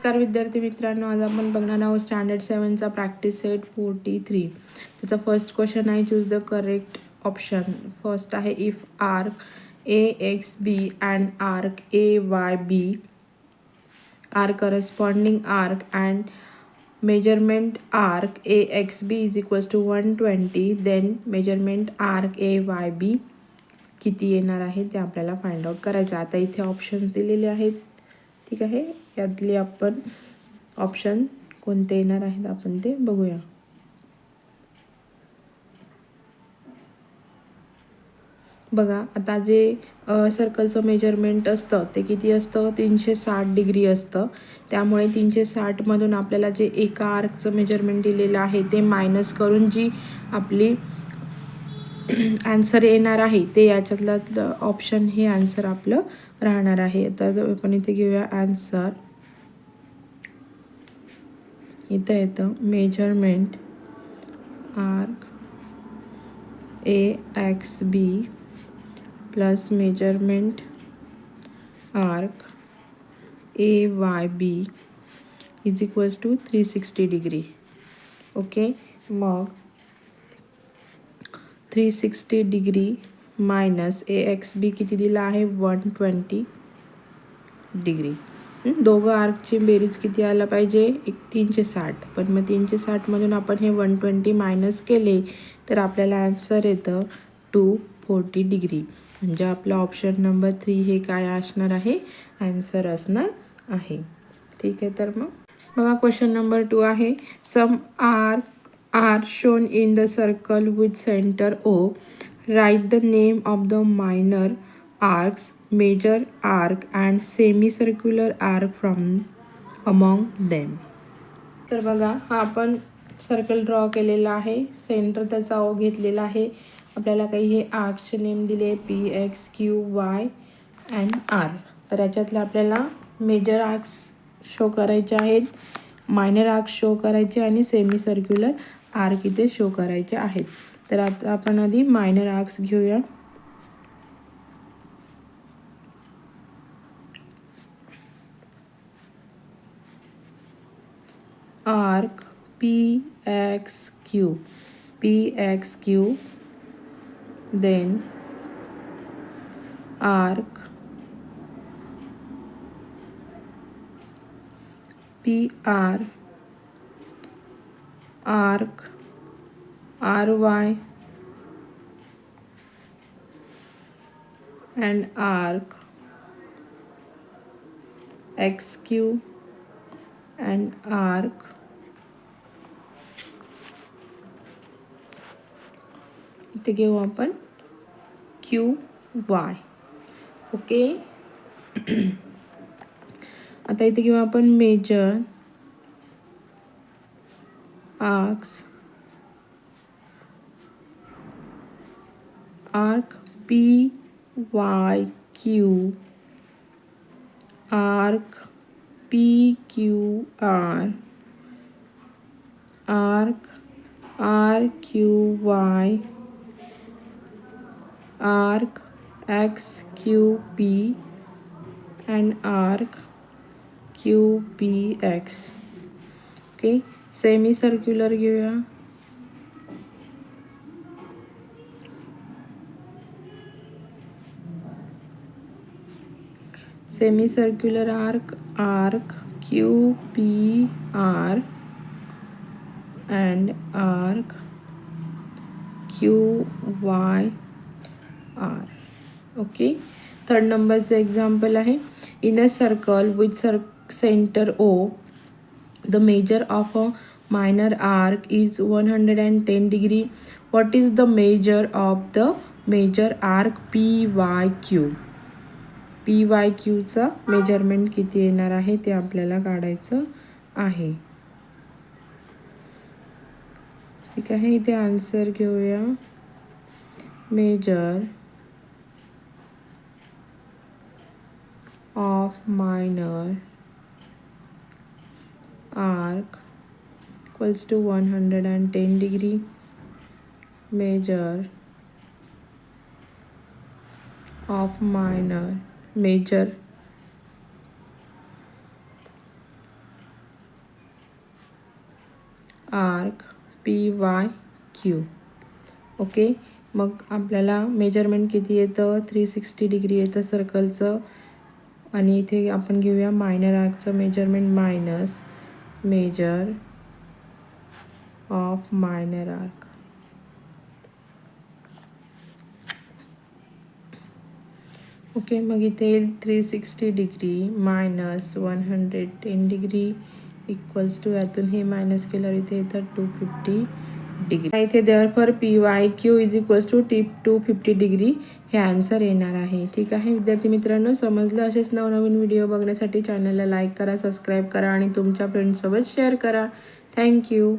नमस्कार विद्यार्थी मित्रांनो, आज आपण बघणार आहोत स्टँडर्ड 7चा प्रॅक्टिस सेट 43. त्याचा फर्स्ट क्वेश्चन आहे, choose the correct option. First आहे, if arc A X B and arc A Y B are corresponding arc and measurement arc A X B is equals to 120, then measurement arc A Y B किती येणार आहे ते आपल्याला find out करायचं. आता इथे options दिलेले आहेत, ठीक आहे. यातले आपण ऑप्शन कोणते येणार आहेत आपण ते बघूया. बघा, आता जे सर्कलचं मेजरमेंट असतं ते किती असतं, 360 डिग्री असतं. त्यामुळे 360 मधून आपल्याला जे एका आर्कचं मेजरमेंट दिलेलं आहे ते मायनस करून जी आपली आन्सर येणार आहे ते याच्यातलं ऑप्शन हे आन्सर आपलं राहणार आहे. तर आपण इथे घेऊया आन्सर. इथं येतं measurement arc A X B plus measurement arc A Y B is equals to 360 degree. Okay, मग 360 degree minus A X B किती दिला आहे, 120 डिग्री. दोघं आर्कची बेरीज किती आला पाहिजे, 360. पण मग 360 मधून आपण हे 120 मायनस केले तर आपल्याला आन्सर येतं 240 डिग्री. म्हणजे आपलं ऑप्शन नंबर 3 हे काय असणार आहे, आन्सर असणार आहे. ठीक आहे. तर मग बघा, क्वेश्चन नंबर 2 आहे, some arc are shown in the circle with centre O. Write the name of the minor arcs, major arc and semi circular arc from among them. तर बघा, हा आपण सर्कल ड्रॉ केलेला आहे, सेंटर त्याचा ओ घेतलेला आहे. आपल्याला काही हे आर्कचे नेम दिले, P X Q Y and R. तर याच्यातले आपल्याला मेजर आर्क्स शो करायचे आहेत, मायनर आर्क शो करायचे आणि सेमी सर्क्युलर आर्क इथे शो करायचे आहेत. तर आता आपण आधी मायनर आर्क्स घेऊया. Arc P X Q, then arc P R, arc R Y and arc xq and arc इथे घेऊ आपण क्यू वाय. ओके, आता इथे घेऊ आपण major arcs, arc P Y Q, arc P Q R, arc R Q Y, arc X Q P and arc Q P X. Okay, semi circular घेऊया. Semi circular arc, arc Q P R and arc Q Y R. Okay, third नंबरचं example आहे, in a circle with centre O the measure of a minor arc is 110 degree. What is the measure of the major arc P Y Q. P Y क्यूचा measurement किती येणार आहे ते आपल्याला काढायचं आहे. ठीक आहे, इथे आन्सर घेऊया. Measure of minor arc equals to 110 degree. Measure of minor, measure PYQ. Okay, मग आपल्याला मेजरमेंट किती येतं, 360 डिग्री येतं सर्कलचं. आणि इथे आपण घेऊया मायनर आर्कचं measurement minus measure of minor arc. Okay, मग इथे 360 degree minus 110 degree equals to, यातून हे मायनस केल्यावर इथे येतं 250 डिग्री. इथे therefore PYQ is equals to 250 degree हे आन्सर येणार आहे. ठीक आहे विद्यार्थी मित्रांनो, समजलं? असेच नवनवीन व्हिडिओ बघण्यासाठी चॅनलला लाईक करा, सबस्क्राईब करा आणि तुमच्या फ्रेंड्ससोबत शेअर करा. थँक्यू.